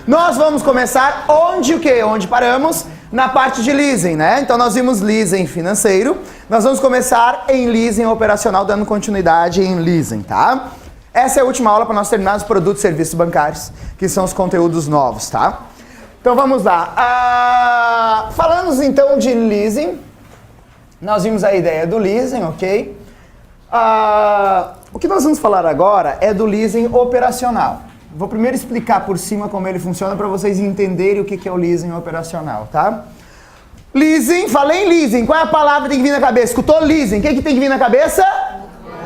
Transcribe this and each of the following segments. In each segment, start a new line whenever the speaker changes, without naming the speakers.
Nós vamos começar onde o quê? Onde paramos? Na parte de leasing, né? Então nós vimos leasing financeiro, nós vamos começar em leasing operacional, dando continuidade em leasing, tá? Essa é a última aula para nós terminarmos os produtos e serviços bancários, que são os conteúdos novos, tá? Então vamos lá. Falando então de leasing, nós vimos a ideia do leasing, ok? O que nós vamos falar agora é do leasing operacional. Vou primeiro explicar por cima como ele funciona para vocês entenderem o que é o leasing operacional, tá? Leasing, falei em leasing, qual é a palavra que tem que vir na cabeça? Escutou leasing, o que tem que vir na cabeça?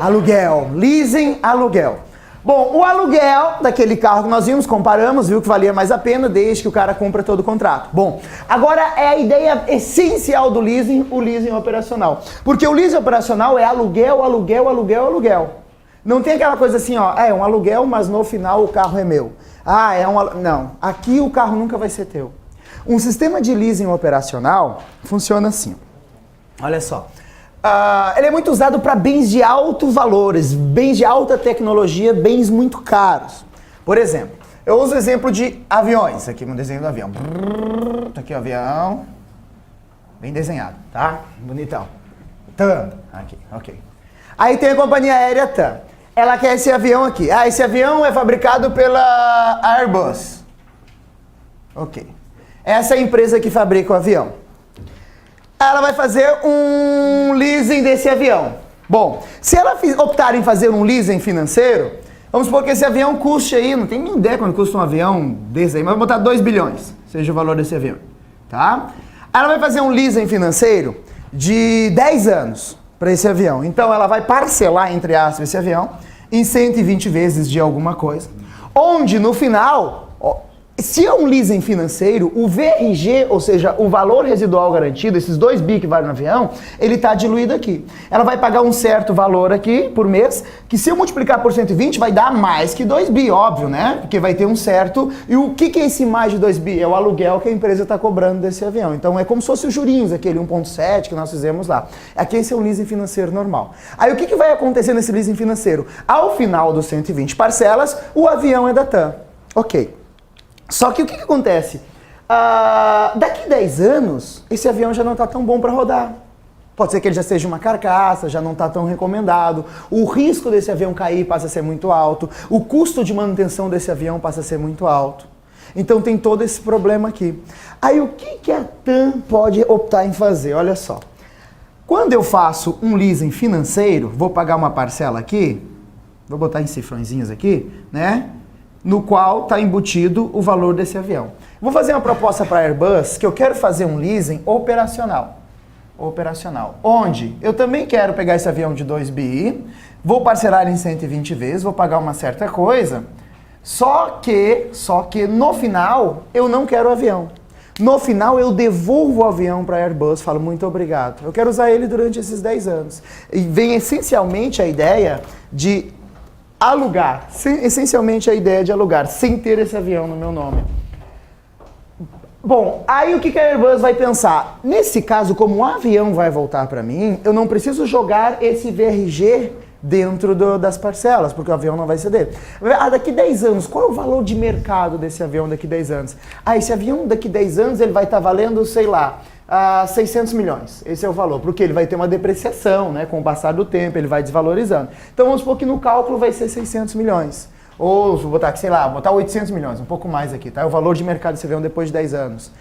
Aluguel. Leasing, aluguel. Bom, o aluguel daquele carro que nós vimos, comparamos, viu que valia mais a pena desde que o cara cumpra todo o contrato. Bom, agora é a ideia essencial do leasing, o leasing operacional. Porque o leasing operacional é aluguel, aluguel, aluguel, aluguel. Não tem aquela coisa assim, ó, é um aluguel, mas no final o carro é meu. Não, aqui o carro nunca vai ser teu. Um sistema de leasing operacional funciona assim, olha só. Ele é muito usado para bens de alto valores, bens de alta tecnologia, bens muito caros. Por exemplo, eu uso o exemplo de aviões, aqui no desenho do avião. Tá aqui o avião, bem desenhado, tá? Bonitão. TAM, aqui, ok. Aí tem a companhia aérea TAM. Ela quer esse avião aqui. Esse avião é fabricado pela Airbus. Ok. Essa é a empresa que fabrica o avião. Ela vai fazer um leasing desse avião. Bom, se ela optar em fazer um leasing financeiro, vamos supor que esse avião custe aí, não tenho nem ideia quanto custa um avião desse aí, mas vou botar 2 bilhões, seja o valor desse avião, tá? Ela vai fazer um leasing financeiro de 10 anos para esse avião. Então ela vai parcelar, entre aspas, esse avião em 120 vezes de alguma coisa, onde no final, se é um leasing financeiro, o VRG, ou seja, o valor residual garantido, esses 2 bi que valem no avião, ele está diluído aqui. Ela vai pagar um certo valor aqui por mês, que se eu multiplicar por 120 vai dar mais que 2 bi, óbvio, né? Porque vai ter um certo... E o que é esse mais de 2 bi? É o aluguel que a empresa está cobrando desse avião. Então é como se fosse os jurinhos, aquele 1,7 que nós fizemos lá. Aqui esse é um leasing financeiro normal. Aí o que vai acontecer nesse leasing financeiro? Ao final dos 120 parcelas, o avião é da TAM. Ok. Só que o que acontece? Daqui 10 anos, esse avião já não está tão bom para rodar. Pode ser que ele já seja uma carcaça, já não está tão recomendado. O risco desse avião cair passa a ser muito alto. O custo de manutenção desse avião passa a ser muito alto. Então tem todo esse problema aqui. Aí o que a TAM pode optar em fazer? Olha só. Quando eu faço um leasing financeiro, vou pagar uma parcela aqui, vou botar em cifrõezinhos aqui, né? No qual está embutido o valor desse avião. Vou fazer uma proposta para a Airbus que eu quero fazer um leasing operacional. Onde eu também quero pegar esse avião de 2 bi, vou parcelar em 120 vezes, vou pagar uma certa coisa, só que no final eu não quero o avião. No final eu devolvo o avião para a Airbus, falo muito obrigado. Eu quero usar ele durante esses 10 anos. E vem essencialmente a ideia de alugar, essencialmente a ideia de alugar, sem ter esse avião no meu nome. Bom, aí o que a Airbus vai pensar? Nesse caso, como o avião vai voltar para mim, eu não preciso jogar esse VRG dentro das parcelas, porque o avião não vai ceder. Daqui 10 anos, qual é o valor de mercado desse avião daqui 10 anos? Esse avião daqui 10 anos ele vai estar valendo, sei lá, 600 milhões. Esse é o valor, porque ele vai ter uma depreciação, né? Com o passar do tempo, ele vai desvalorizando. Então vamos supor que no cálculo vai ser 600 milhões. Ou vou botar aqui, sei lá, vou botar 800 milhões, um pouco mais aqui, tá? É o valor de mercado desse avião depois de 10 anos.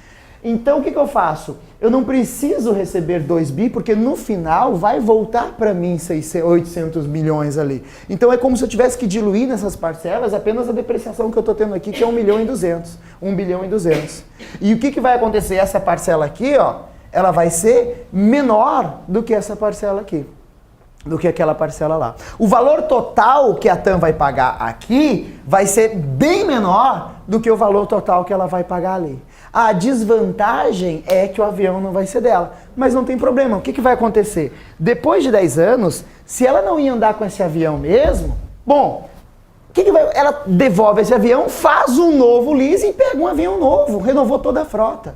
Então o que eu faço? Eu não preciso receber 2 bi, porque no final vai voltar para mim 800 milhões ali. Então é como se eu tivesse que diluir nessas parcelas apenas a depreciação que eu estou tendo aqui, que é 1 milhão e 200. 1 bilhão e 200. E o que vai acontecer? Essa parcela aqui, ó, ela vai ser menor do que essa parcela aqui. Do que aquela parcela lá. O valor total que a TAM vai pagar aqui vai ser bem menor do que o valor total que ela vai pagar ali. A desvantagem é que o avião não vai ser dela. Mas não tem problema. O que vai acontecer? Depois de 10 anos, se ela não ia andar com esse avião mesmo, bom, ela devolve esse avião, faz um novo leasing e pega um avião novo. Renovou toda a frota.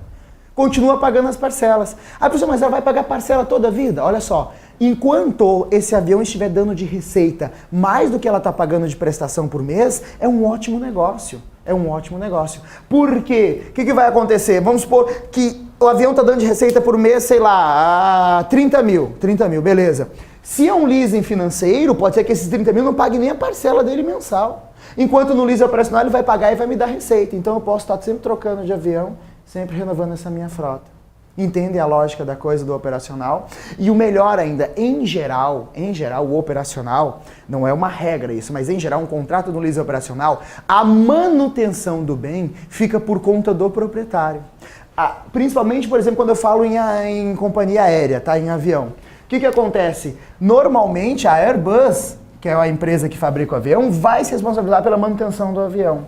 Continua pagando as parcelas. Aí, professor, mas ela vai pagar parcela toda a vida? Olha só. Enquanto esse avião estiver dando de receita mais do que ela está pagando de prestação por mês, é um ótimo negócio. É um ótimo negócio. Por quê? O que vai acontecer? Vamos supor que o avião está dando de receita por mês, sei lá, 30 mil. 30 mil, beleza. Se é um leasing financeiro, pode ser que esses 30 mil não paguem nem a parcela dele mensal. Enquanto no leasing operacional ele vai pagar e vai me dar receita. Então eu posso estar sempre trocando de avião, sempre renovando essa minha frota. Entendem a lógica da coisa do operacional? E o melhor ainda, em geral, o operacional, não é uma regra isso, mas em geral um contrato no leasing operacional, a manutenção do bem fica por conta do proprietário. Principalmente, por exemplo, quando eu falo em companhia aérea, tá? Em avião. O que acontece? Normalmente a Airbus, que é a empresa que fabrica o avião, vai se responsabilizar pela manutenção do avião.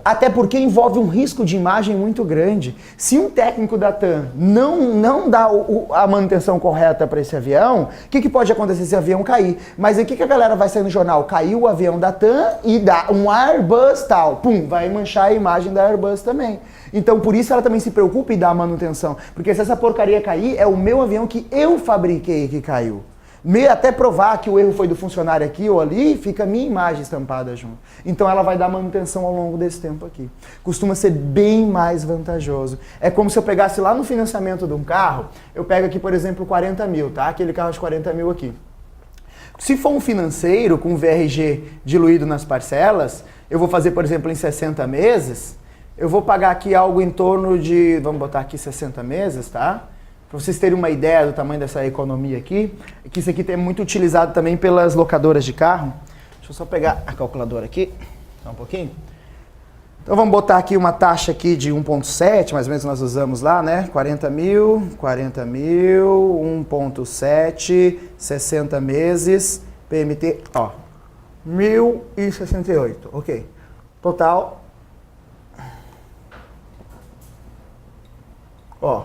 Até porque envolve um risco de imagem muito grande. Se um técnico da TAM não dá a manutenção correta para esse avião, o que pode acontecer se esse avião cair? Mas aí o que a galera vai sair no jornal? Caiu o avião da TAM e dá um Airbus tal. Pum, vai manchar a imagem da Airbus também. Então por isso ela também se preocupa em dar a manutenção. Porque se essa porcaria cair, é o meu avião que eu fabriquei que caiu. Até provar que o erro foi do funcionário aqui ou ali, fica a minha imagem estampada junto. Então ela vai dar manutenção ao longo desse tempo aqui. Costuma ser bem mais vantajoso. É como se eu pegasse lá no financiamento de um carro, eu pego aqui, por exemplo, 40 mil, tá? Aquele carro de 40 mil aqui. Se for um financeiro com VRG diluído nas parcelas, eu vou fazer, por exemplo, em 60 meses, eu vou pagar aqui algo em torno de, vamos botar aqui 60 meses, tá? Para vocês terem uma ideia do tamanho dessa economia aqui, que isso aqui é muito utilizado também pelas locadoras de carro. Deixa eu só pegar a calculadora aqui, só um pouquinho. Então vamos botar aqui uma taxa aqui de 1,7, mais ou menos nós usamos lá, né? 40 mil, 1,7, 60 meses, PMT, ó, 1.068, ok. Total, ó.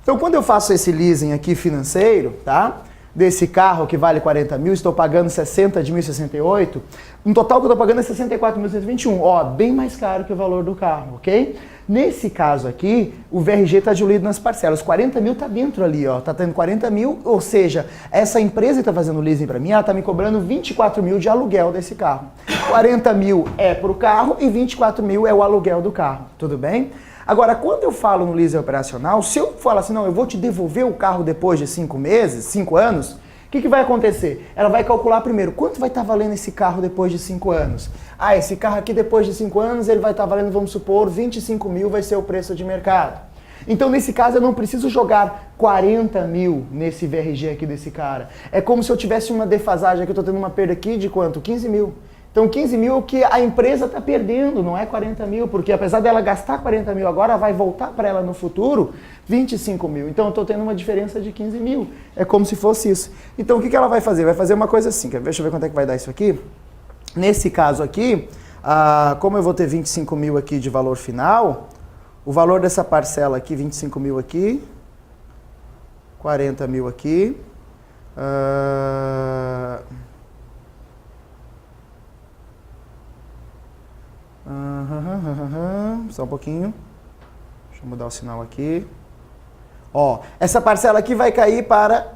Então, quando eu faço esse leasing aqui financeiro, tá? Desse carro que vale 40 mil, estou pagando 60 de 1.068, no total que eu estou pagando é 64.121, ó, bem mais caro que o valor do carro, ok? Nesse caso aqui, o VRG está diluído nas parcelas, 40 mil está dentro ali, ó, está tendo 40 mil, ou seja, essa empresa que está fazendo leasing para mim, ela está me cobrando 24 mil de aluguel desse carro. 40 mil é para o carro e 24 mil é o aluguel do carro, tudo bem? Agora, quando eu falo no leasing operacional, se eu falar assim, não, eu vou te devolver o carro depois de 5 meses, 5 anos, o que vai acontecer? Ela vai calcular primeiro, quanto vai estar valendo esse carro depois de 5 anos? Ah, esse carro aqui depois de 5 anos, ele vai estar valendo, vamos supor, 25 mil vai ser o preço de mercado. Então, nesse caso, eu não preciso jogar 40 mil nesse VRG aqui desse cara. É como se eu tivesse uma defasagem aqui, eu estou tendo uma perda aqui de quanto? 15 mil. Então 15 mil é o que a empresa está perdendo, não é 40 mil, porque apesar dela gastar 40 mil agora, vai voltar para ela no futuro 25 mil. Então eu estou tendo uma diferença de 15 mil. É como se fosse isso. Então o que ela vai fazer? Vai fazer uma coisa assim, deixa eu ver quanto é que vai dar isso aqui. Nesse caso aqui, como eu vou ter 25 mil aqui de valor final, o valor dessa parcela aqui, 25 mil aqui, 40 mil aqui, só um pouquinho. Deixa eu mudar o sinal aqui. Ó, essa parcela aqui vai cair para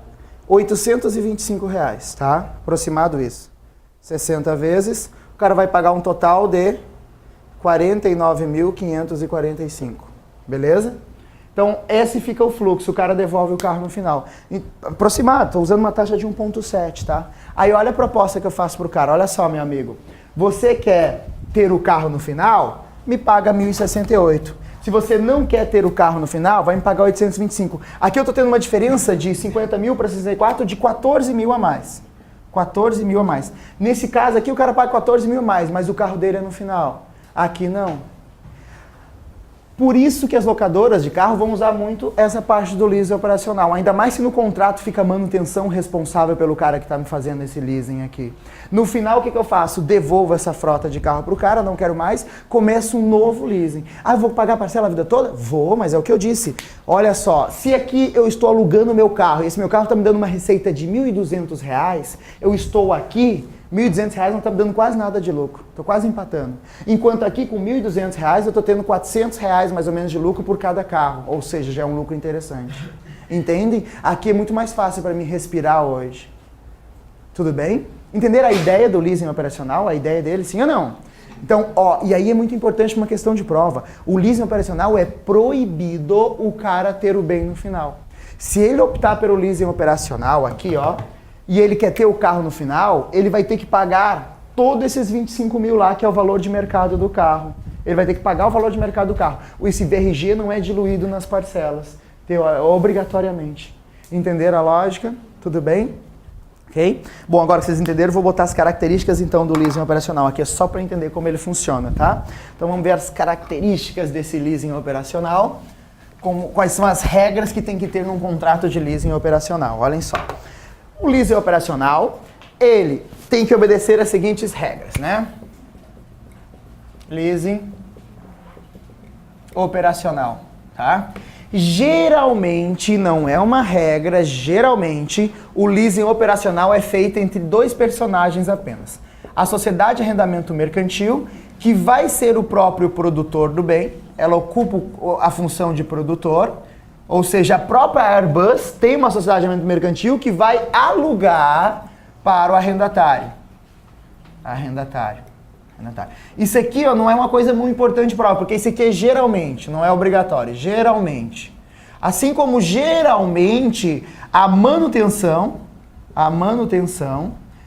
R$825, tá? Aproximado isso. 60 vezes, o cara vai pagar um total de 49.545. Beleza? Então, esse fica o fluxo, o cara devolve o carro no final. Aproximado, estou usando uma taxa de 1,7, tá? Aí olha a proposta que eu faço pro cara. Olha só, meu amigo. Você quer ter o carro no final? Me paga 1.068. Se você não quer ter o carro no final, vai me pagar 825. Aqui eu estou tendo uma diferença de 50 mil para 64 de 14 mil a mais. 14 mil a mais. Nesse caso aqui o cara paga 14 mil a mais, mas o carro dele é no final. Aqui não. Por isso que as locadoras de carro vão usar muito essa parte do leasing operacional. Ainda mais se no contrato fica a manutenção responsável pelo cara que está me fazendo esse leasing aqui. No final, o que eu faço? Devolvo essa frota de carro para o cara, não quero mais, começo um novo leasing. Ah, eu vou pagar a parcela a vida toda? Vou, mas é o que eu disse. Olha só, se aqui eu estou alugando o meu carro e esse meu carro está me dando uma receita de R$1.200, eu estou aqui... R$1.200 não está me dando quase nada de lucro, estou quase empatando. Enquanto aqui com R$1.200 eu estou tendo R$400 mais ou menos de lucro por cada carro, ou seja, já é um lucro interessante. Entendem? Aqui é muito mais fácil para mim respirar hoje. Tudo bem? Entenderam a ideia do leasing operacional, a ideia dele, sim ou não? Então, ó, e aí é muito importante uma questão de prova. O leasing operacional é proibido o cara ter o bem no final. Se ele optar pelo leasing operacional aqui, ó, e ele quer ter o carro no final, ele vai ter que pagar todos esses 25 mil lá, que é o valor de mercado do carro. Ele vai ter que pagar o valor de mercado do carro. Esse VRG não é diluído nas parcelas, obrigatoriamente. Entenderam a lógica? Tudo bem? Ok? Bom, agora que vocês entenderam, vou botar as características então do leasing operacional aqui, é só para entender como ele funciona, tá? Então vamos ver as características desse leasing operacional, quais são as regras que tem que ter num contrato de leasing operacional. Olhem só. O leasing operacional, ele tem que obedecer as seguintes regras, né? Leasing operacional, tá? Geralmente, não é uma regra, geralmente o leasing operacional é feito entre dois personagens apenas. A sociedade de arrendamento mercantil, que vai ser o próprio produtor do bem, ela ocupa a função de produtor, ou seja, a própria Airbus tem uma sociedade de arrendamento mercantil que vai alugar para o arrendatário. Isso aqui, ó, não é uma coisa muito importante para ela, porque isso aqui é geralmente, não é obrigatório, geralmente. Assim como geralmente a manutenção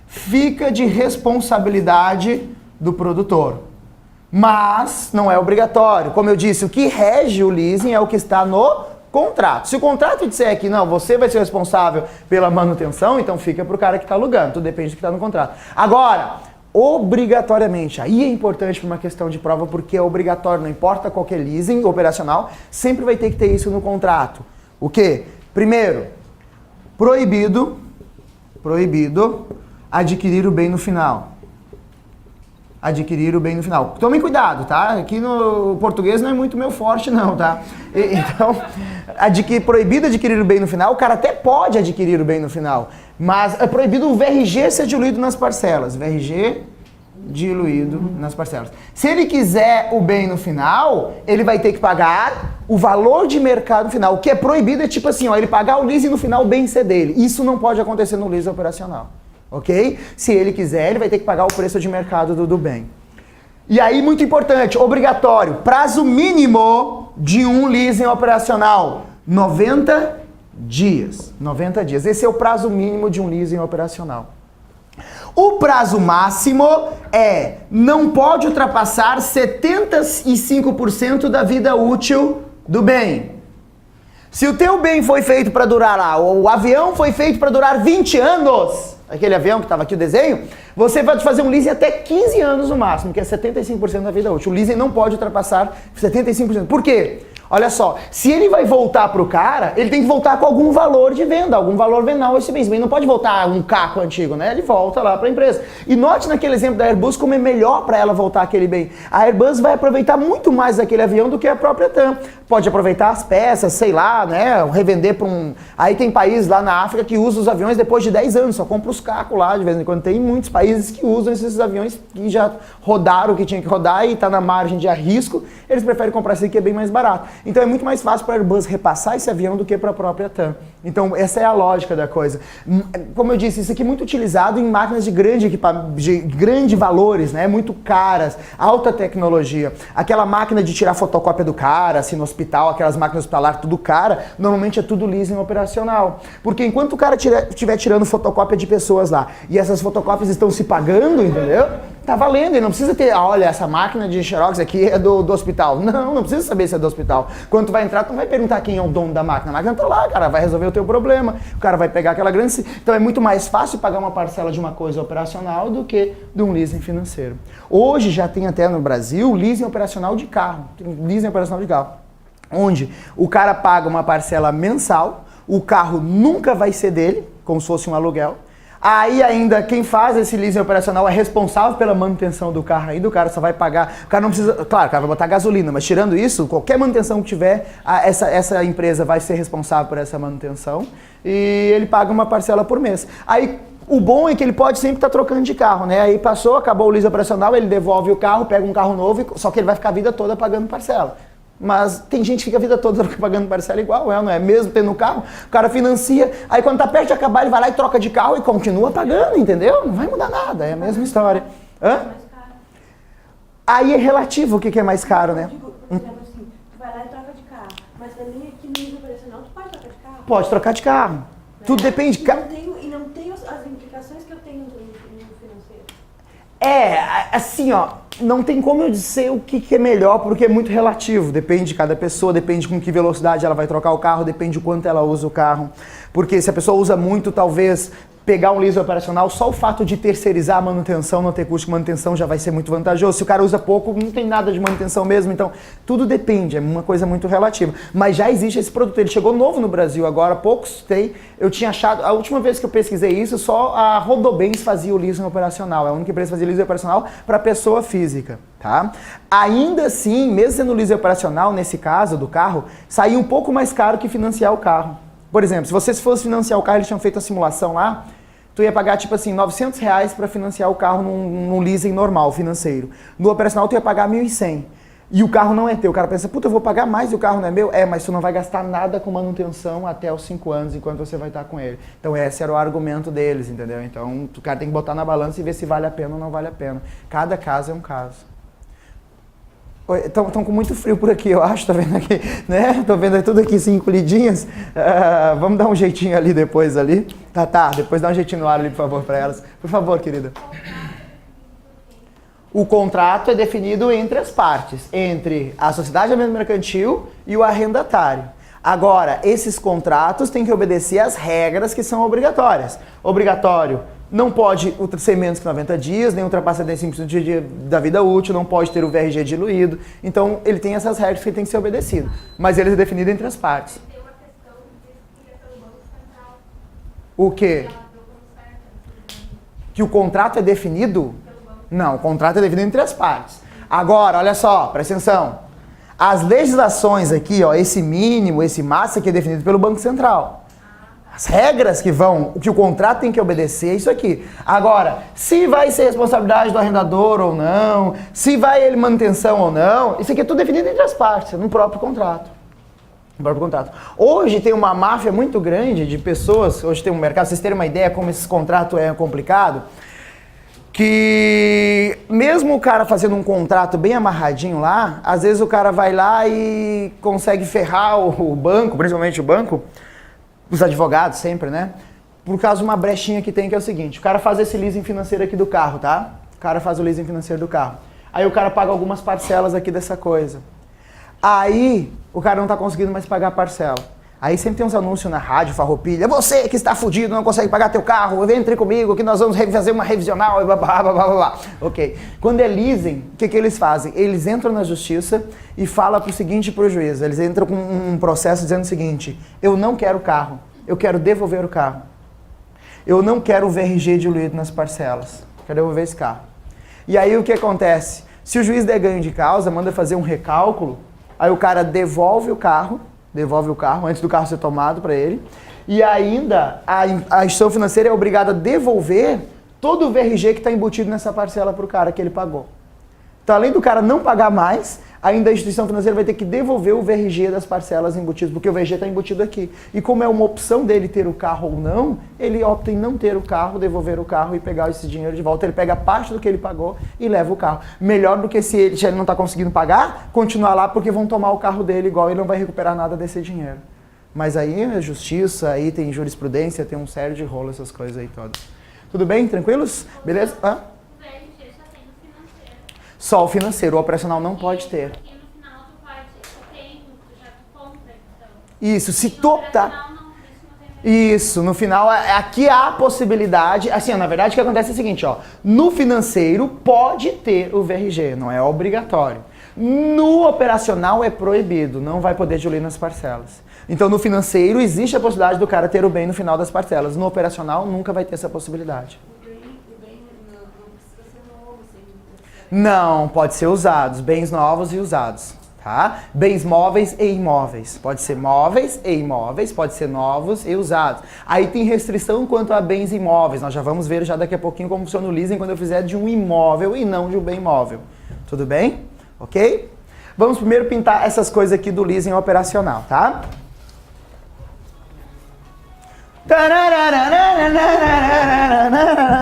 fica de responsabilidade do produtor. Mas não é obrigatório. Como eu disse, o que rege o leasing é o que está no contrato. Se o contrato disser que não, você vai ser responsável pela manutenção, então fica para o cara que está alugando. Tudo depende do que está no contrato. Agora, obrigatoriamente, aí é importante para uma questão de prova, porque é obrigatório, não importa qualquer leasing operacional, sempre vai ter que ter isso no contrato. O quê? Primeiro, proibido adquirir o bem no final. Adquirir o bem no final. Tomem cuidado, tá? Aqui no português não é muito meu forte não, tá? Então, proibido adquirir o bem no final, o cara até pode adquirir o bem no final, mas é proibido o VRG ser diluído nas parcelas. VRG diluído nas parcelas. Se ele quiser o bem no final, ele vai ter que pagar o valor de mercado no final. O que é proibido é tipo assim, ó, ele pagar o leasing no final, o bem ser dele. Isso não pode acontecer no leasing operacional. Ok? Se ele quiser, ele vai ter que pagar o preço de mercado do bem. E aí, muito importante, obrigatório, prazo mínimo de um leasing operacional, 90 dias. 90 dias. Esse é o prazo mínimo de um leasing operacional. O prazo máximo não pode ultrapassar 75% da vida útil do bem. Se o teu bem foi feito para durar lá, o avião foi feito para durar 20 anos, aquele avião que estava aqui o desenho, você vai fazer um leasing até 15 anos no máximo, que é 75% da vida útil. O leasing não pode ultrapassar 75%. Por quê? Olha só, se ele vai voltar para o cara, ele tem que voltar com algum valor de venda, algum valor venal esse bem. Esse bem não pode voltar um caco antigo, né? Ele volta lá para a empresa. E note naquele exemplo da Airbus como é melhor para ela voltar aquele bem. A Airbus vai aproveitar muito mais daquele avião do que a própria TAM. Pode aproveitar as peças, sei lá, né? Revender para um... Aí tem países lá na África que usam os aviões depois de 10 anos, só compra os cacos lá de vez em quando. Tem muitos países que usam esses aviões que já rodaram o que tinha que rodar e está na margem de risco. Eles preferem comprar esse que é bem mais barato. Então é muito mais fácil para a Airbus repassar esse avião do que para a própria TAM. Então essa é a lógica da coisa. Como eu disse, isso aqui é muito utilizado em máquinas de grande valores, né? Muito caras, alta tecnologia. Aquela máquina de tirar fotocópia do cara, assim no hospital, aquelas máquinas hospitalares tudo cara, normalmente é tudo leasing operacional. Porque enquanto o cara estiver tirando fotocópia de pessoas lá e essas fotocópias estão se pagando, entendeu? Tá valendo, e não precisa ter, olha, essa máquina de xerox aqui é do hospital. Não precisa saber se é do hospital. Quando tu vai entrar, tu não vai perguntar quem é o dono da máquina. A máquina tá lá, cara, vai resolver o teu problema. O cara vai pegar aquela grande... Então é muito mais fácil pagar uma parcela de uma coisa operacional do que de um leasing financeiro. Hoje já tem até no Brasil leasing operacional de carro. Tem leasing operacional de carro. Onde o cara paga uma parcela mensal, o carro nunca vai ser dele, como se fosse um aluguel. Aí ainda quem faz esse leasing operacional é responsável pela manutenção do carro ainda, o cara só vai pagar, o cara não precisa, claro, o cara vai botar gasolina, mas tirando isso, qualquer manutenção que tiver, essa empresa vai ser responsável por essa manutenção e ele paga uma parcela por mês. Aí o bom é que ele pode sempre estar trocando de carro, né? Aí passou, acabou o leasing operacional, ele devolve o carro, pega um carro novo, só que ele vai ficar a vida toda pagando parcela. Mas tem gente que fica a vida toda pagando parcela igual, não é? Mesmo tendo carro, o cara financia, aí quando tá perto de acabar ele vai lá e troca de carro e continua pagando, entendeu? Não vai mudar nada, é a mesma história. Hã? Aí é relativo o que é mais caro, né?
Digo, por exemplo assim, tu vai lá e troca de carro, mas também aqui no nível operacional tu pode trocar de carro?
Pode trocar de carro.
Né?
Tudo depende.
E não tem as implicações que eu tenho no financeiro.
Assim, ó, não tem como eu dizer o que é melhor, porque é muito relativo. Depende de cada pessoa, depende com que velocidade ela vai trocar o carro, depende o quanto ela usa o carro. Porque se a pessoa usa muito, talvez pegar um leasing operacional, só o fato de terceirizar a manutenção, não ter custo de manutenção já vai ser muito vantajoso. Se o cara usa pouco, não tem nada de manutenção mesmo. Então, tudo depende, é uma coisa muito relativa. Mas já existe esse produto, ele chegou novo no Brasil agora, poucos tem. Eu tinha achado, a última vez que eu pesquisei isso, só a Rodobens fazia o leasing operacional. É a única empresa que fazia leasing operacional para pessoa física, tá? Ainda assim, mesmo sendo leasing operacional, nesse caso do carro, saía um pouco mais caro que financiar o carro. Por exemplo, se você fosse financiar o carro, eles tinham feito a simulação lá, tu ia pagar tipo assim, R$900 para financiar o carro num leasing normal, financeiro. No operacional tu ia pagar 1.100. E o carro não é teu. O cara pensa, puta, eu vou pagar mais e o carro não é meu? É, mas tu não vai gastar nada com manutenção até os 5 anos, enquanto você vai estar com ele. Então esse era o argumento deles, entendeu? Então o cara tem que botar na balança e ver se vale a pena ou não vale a pena. Cada caso é um caso. Estão com muito frio por aqui, eu acho, tá vendo aqui, né? Tô vendo tudo aqui assim, encolhidinhas. Vamos dar um jeitinho ali depois ali. Tá, depois dá um jeitinho no ar ali, por favor, para elas. Por favor, querida. O contrato é definido entre as partes, entre a sociedade de arrendamento mercantil e o arrendatário. Agora, esses contratos têm que obedecer às regras que são obrigatórias. Obrigatório, não pode ser menos que 90 dias, nem ultrapassar 15% da vida útil, não pode ter o VRG diluído. Então, ele tem essas regras que tem que ser obedecido. Mas ele é definido entre as partes.
Tem uma questão que é pelo Banco Central.
O quê? Que o contrato é definido? Não, o contrato é definido entre as partes. Agora, olha só, presta atenção. As legislações aqui, ó, esse mínimo, esse máximo aqui é definido pelo Banco Central. As regras que o contrato tem que obedecer é isso aqui. Agora, se vai ser responsabilidade do arrendador ou não, se vai ele manutenção ou não, isso aqui é tudo definido entre as partes, no próprio contrato. No próprio contrato. Hoje tem uma máfia muito grande de pessoas, hoje tem um mercado, vocês terem uma ideia como esse contrato é complicado, que mesmo o cara fazendo um contrato bem amarradinho lá, às vezes o cara vai lá e consegue ferrar o banco, principalmente o banco, os advogados sempre, né? Por causa de uma brechinha que tem, que é o seguinte, o cara faz esse leasing financeiro aqui do carro, tá? O cara faz o leasing financeiro do carro. Aí o cara paga algumas parcelas aqui dessa coisa. Aí o cara não tá conseguindo mais pagar a parcela. Aí sempre tem uns anúncios na rádio, farroupilha, você que está fudido, não consegue pagar teu carro, entre comigo que nós vamos fazer uma revisional, e blá, blá, blá, blá, blá. Ok. Quando é leasing, o que eles fazem? Eles entram na justiça e falam pro seguinte pro juiz, eles entram com um processo dizendo o seguinte, eu não quero o carro, eu quero devolver o carro. Eu não quero o VRG diluído nas parcelas, quero devolver esse carro. E aí o que acontece? Se o juiz der ganho de causa, manda fazer um recálculo, aí o cara devolve o carro antes do carro ser tomado para ele, e ainda a instituição financeira é obrigada a devolver todo o VRG que está embutido nessa parcela para o cara que ele pagou. Então, além do cara não pagar mais, ainda a instituição financeira vai ter que devolver o VRG das parcelas embutidas, porque o VRG está embutido aqui. E como é uma opção dele ter o carro ou não, ele opta em não ter o carro, devolver o carro e pegar esse dinheiro de volta. Ele pega parte do que ele pagou e leva o carro. Melhor do que se ele não está conseguindo pagar, continuar lá porque vão tomar o carro dele igual e não vai recuperar nada desse dinheiro. Mas aí é justiça, aí tem jurisprudência, tem um sério de rolo, essas coisas aí todas. Tudo bem? Tranquilos? Beleza? Hã? Só o financeiro, o operacional não pode ter.
E no final tu pode, tu tem, tu já compra, então.
Isso, se tu tá... Isso, no final, aqui há a possibilidade, assim, na verdade o que acontece é o seguinte, ó, no financeiro pode ter o VRG, não é obrigatório. No operacional é proibido, não vai poder diluir nas parcelas. Então no financeiro existe a possibilidade do cara ter o bem no final das parcelas, no operacional nunca vai ter essa possibilidade. Não, pode ser usados, bens novos e usados, tá? Bens móveis e imóveis. Pode ser móveis e imóveis, pode ser novos e usados. Aí tem restrição quanto a bens imóveis. Nós já vamos ver já daqui a pouquinho como funciona o leasing quando eu fizer de um imóvel e não de um bem móvel. Tudo bem? Ok? Vamos primeiro pintar essas coisas aqui do leasing operacional, tá?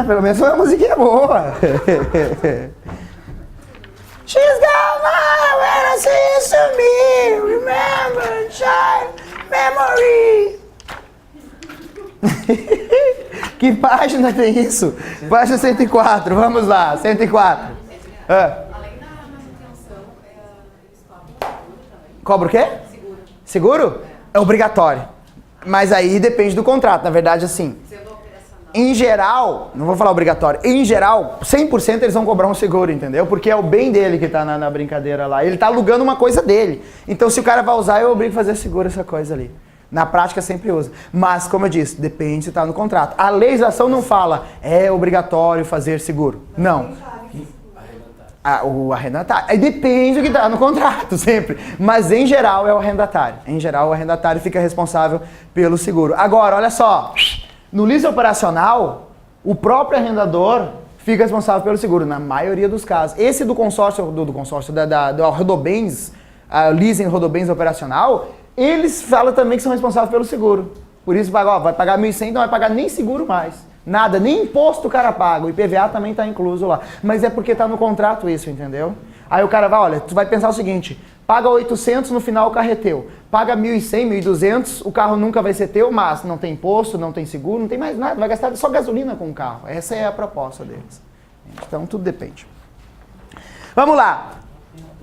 Pelo menos foi uma musiquinha boa. Xiii, faça isso me, remember, child, memory. Que página tem isso? Página 104, vamos lá, 104.
Além da manutenção, eles cobram seguro também?
Cobra o quê?
Seguro.
Seguro? É obrigatório. Mas aí depende do contrato, na verdade assim.
Sendo operacional.
Em geral, não vou falar obrigatório, em geral, 100% eles vão cobrar um seguro, entendeu? Porque é o bem dele que tá na brincadeira lá. Ele tá alugando uma coisa dele. Então se o cara vai usar, eu obrigo a fazer seguro essa coisa ali. Na prática sempre usa. Mas, como eu disse, depende se tá no contrato. A legislação não fala, é obrigatório fazer seguro. Não. O arrendatário. Aí depende do que tá no contrato, sempre. Mas, em geral, é o arrendatário. Em geral, o arrendatário fica responsável pelo seguro. Agora, olha só. No leasing operacional, o próprio arrendador fica responsável pelo seguro, na maioria dos casos. Esse do consórcio, do Rodobens, leasing Rodobens operacional, eles falam também que são responsáveis pelo seguro. Por isso, vai pagar 1.100, não vai pagar nem seguro mais. Nada, nem imposto o cara paga. O IPVA também está incluso lá. Mas é porque está no contrato isso, entendeu? Aí o cara vai, olha, tu vai pensar o seguinte, paga 800, no final o carro é teu. Paga 1.100, 1.200, o carro nunca vai ser teu, mas não tem imposto, não tem seguro, não tem mais nada. Vai gastar só gasolina com o carro. Essa é a proposta deles. Então, tudo depende. Vamos lá.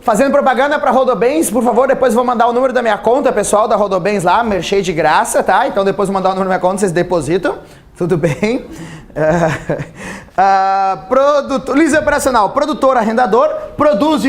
Fazendo propaganda para Rodobens, por favor, depois eu vou mandar o número da minha conta, pessoal, da Rodobens lá, merchei de graça, tá? Então depois eu vou mandar o número da minha conta, vocês depositam, tudo bem? Leasing operacional, produtor, arrendador, produz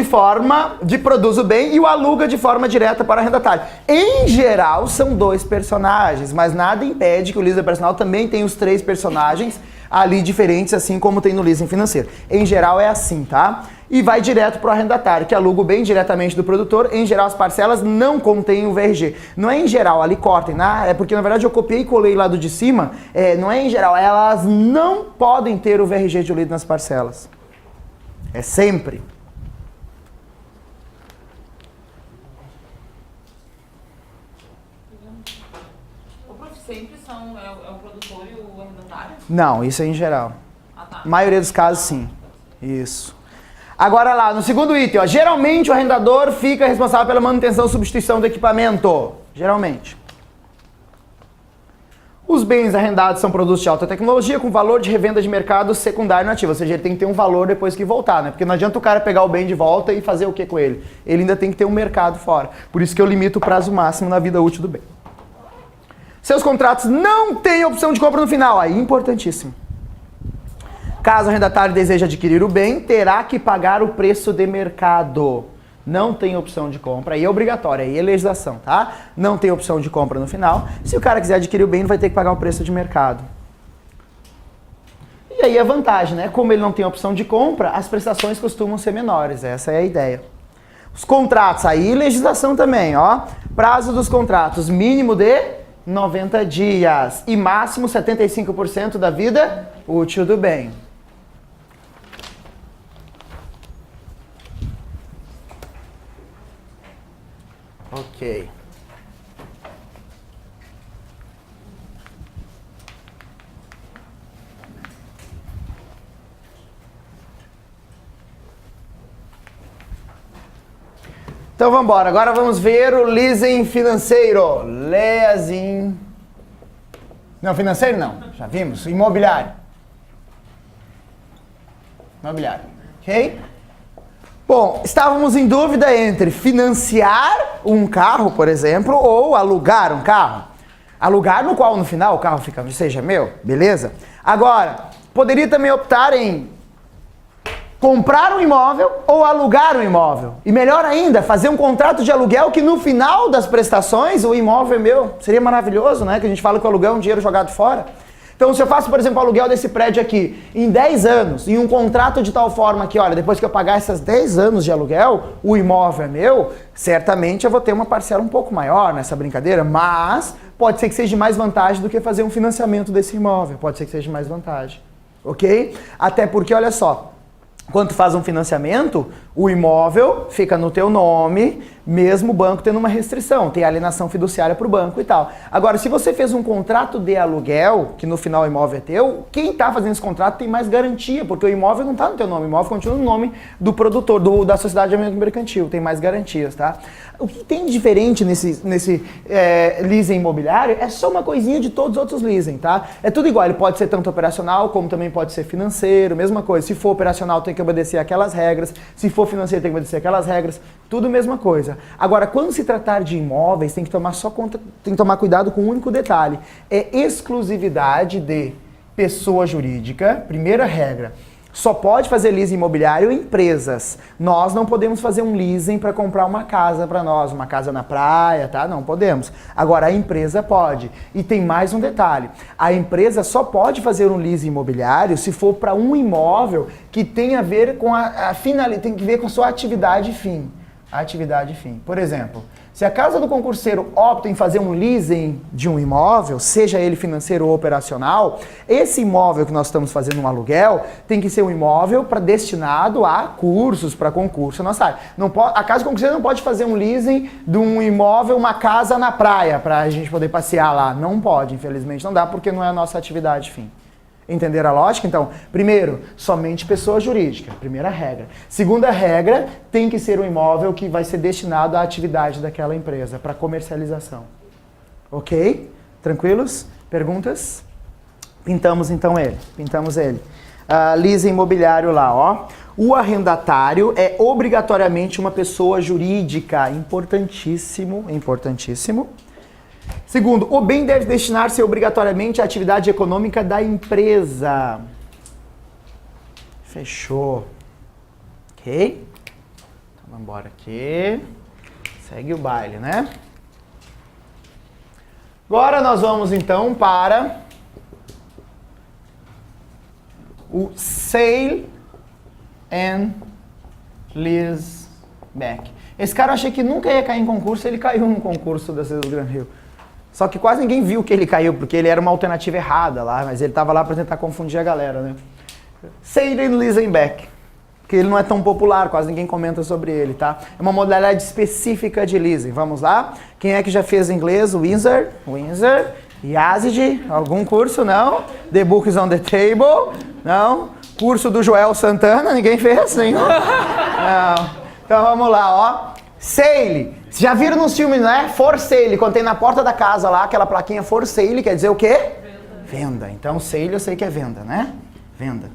o bem e o aluga de forma direta para o arrendatário. Em geral, são 2 personagens, mas nada impede que o leasing operacional também tenha os 3 personagens ali diferentes, assim como tem no leasing financeiro. Em geral é assim, tá? E vai direto para o arrendatário, que aluga o bem diretamente do produtor. Em geral, as parcelas não contêm o VRG. Não é em geral, ali cortem, né? É porque, na verdade, eu copiei e colei lá do de cima. Não é em geral, elas não podem ter o VRG diluído nas parcelas. É sempre.
O prof sempre é o produtor e o arrendatário?
Não, isso é em geral.
Ah, tá.
A maioria dos casos, sim. Isso. Agora lá, no segundo item, ó, geralmente o arrendador fica responsável pela manutenção e substituição do equipamento. Geralmente. Os bens arrendados são produtos de alta tecnologia com valor de revenda de mercado secundário nativo. Ou seja, ele tem que ter um valor depois que voltar, né? Porque não adianta o cara pegar o bem de volta e fazer o que com ele? Ele ainda tem que ter um mercado fora. Por isso que eu limito o prazo máximo na vida útil do bem. Seus contratos não têm opção de compra no final. Aí, importantíssimo. Caso o arrendatário deseje adquirir o bem, terá que pagar o preço de mercado. Não tem opção de compra, aí é obrigatório, aí é legislação, tá? Não tem opção de compra no final. Se o cara quiser adquirir o bem, ele vai ter que pagar o preço de mercado. E aí a vantagem, né? Como ele não tem opção de compra, as prestações costumam ser menores, essa é a ideia. Os contratos, aí legislação também, ó. Prazo dos contratos, mínimo de 90 dias e máximo 75% da vida útil do bem. Ok. Então vamos embora. Agora vamos ver o leasing financeiro. Leasing. Não, financeiro não. Já vimos. Imobiliário. Imobiliário. Ok? Bom, estávamos em dúvida entre financiar um carro, por exemplo, ou alugar um carro. Alugar no qual no final o carro seja meu, beleza? Agora, poderia também optar em comprar um imóvel ou alugar um imóvel. E melhor ainda, fazer um contrato de aluguel que no final das prestações o imóvel é meu. Seria maravilhoso, né? Que a gente fala que o aluguel é um dinheiro jogado fora. Então, se eu faço, por exemplo, o aluguel desse prédio aqui em 10 anos, em um contrato de tal forma que, olha, depois que eu pagar esses 10 anos de aluguel, o imóvel é meu, certamente eu vou ter uma parcela um pouco maior nessa brincadeira, mas pode ser que seja mais vantagem do que fazer um financiamento desse imóvel. Pode ser que seja mais vantagem, ok? Até porque, olha só, quando tu faz um financiamento, o imóvel fica no teu nome, Mesmo o banco tendo uma restrição, tem alienação fiduciária para o banco e tal. Agora, se você fez um contrato de aluguel, que no final o imóvel é teu, quem está fazendo esse contrato tem mais garantia, porque o imóvel não está no teu nome, o imóvel continua no nome do produtor, da sociedade de arrendamento mercantil, tem mais garantias, tá? O que tem de diferente nesse leasing imobiliário é só uma coisinha de todos os outros leasing, tá? É tudo igual, ele pode ser tanto operacional como também pode ser financeiro, mesma coisa. Se for operacional tem que obedecer aquelas regras, se for financeiro tem que obedecer aquelas regras, tudo mesma coisa. Agora, quando se tratar de imóveis, tem que tomar cuidado com um único detalhe. É exclusividade de pessoa jurídica, primeira regra. Só pode fazer leasing imobiliário empresas. Nós não podemos fazer um leasing para comprar uma casa para nós, uma casa na praia, tá? Não podemos. Agora, a empresa pode. E tem mais um detalhe. A empresa só pode fazer um leasing imobiliário se for para um imóvel que tenha a ver com tem que ver com sua atividade fim. Atividade fim. Por exemplo, se a casa do concurseiro opta em fazer um leasing de um imóvel, seja ele financeiro ou operacional, esse imóvel que nós estamos fazendo um aluguel tem que ser um imóvel destinado a cursos, para concurso. Nossa, a casa do concurseiro não pode fazer um leasing de um imóvel, uma casa na praia, para a gente poder passear lá. Não pode, infelizmente, não dá, porque não é a nossa atividade fim. Entenderam a lógica? Então, primeiro, somente pessoa jurídica, primeira regra. Segunda regra, tem que ser um imóvel que vai ser destinado à atividade daquela empresa, para comercialização. Ok? Tranquilos? Perguntas? Pintamos então ele. Leasing imobiliário lá, ó. O arrendatário é obrigatoriamente uma pessoa jurídica. Importantíssimo, importantíssimo. Segundo, o bem deve destinar-se obrigatoriamente à atividade econômica da empresa. Fechou. Ok? Então vamos embora aqui. Segue o baile, né? Agora nós vamos então para o Sale and Leaseback. Esse cara eu achei que nunca ia cair em concurso, ele caiu no concurso da Cidade do Gran Rio. Só que quase ninguém viu que ele caiu, porque ele era uma alternativa errada lá, mas ele estava lá para tentar confundir a galera, né? Sale and Leaseback, que ele não é tão popular, quase ninguém comenta sobre ele, tá? É uma modalidade específica de leasing. Vamos lá? Quem é que já fez inglês? Windsor, Yazid, algum curso? Não? The Book is on the Table? Não? Curso do Joel Santana? Ninguém fez? Nenhum? Não. Então vamos lá, ó. Sale. Vocês já viram nos filmes, né? For sale, quando tem na porta da casa lá, aquela plaquinha for sale, quer dizer o quê? Venda. Então, sale eu sei que é venda, né? Venda.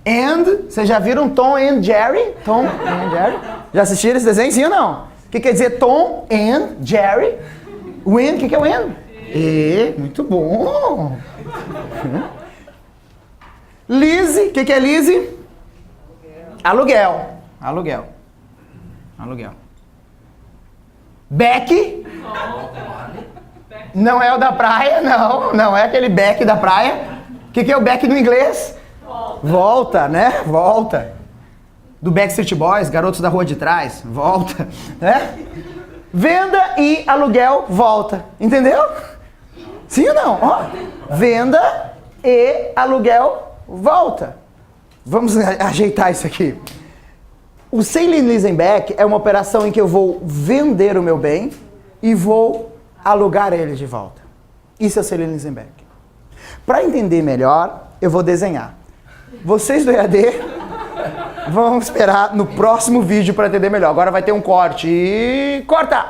And, vocês já viram Tom and Jerry? Tom and Jerry? Já assistiram esse desenho, sim ou não? O que quer dizer Tom and Jerry? O and, o que é o and? E, muito bom. Lease, o que é lease? Aluguel. Aluguel. Aluguel. Back. Não é o da praia, não é aquele back da praia. O que é o back no inglês? Volta, né? Volta. Do Backstreet Boys, Garotos da Rua de Trás, volta, né? Venda e aluguel, volta. Entendeu? Sim ou não? Ó, venda e aluguel, volta. Vamos ajeitar isso aqui. O Sale and Leaseback é uma operação em que eu vou vender o meu bem e vou alugar ele de volta. Isso é o Sale and Leaseback. Para entender melhor, eu vou desenhar. Vocês do EAD vão esperar no próximo vídeo para entender melhor. Agora vai ter um corte e corta!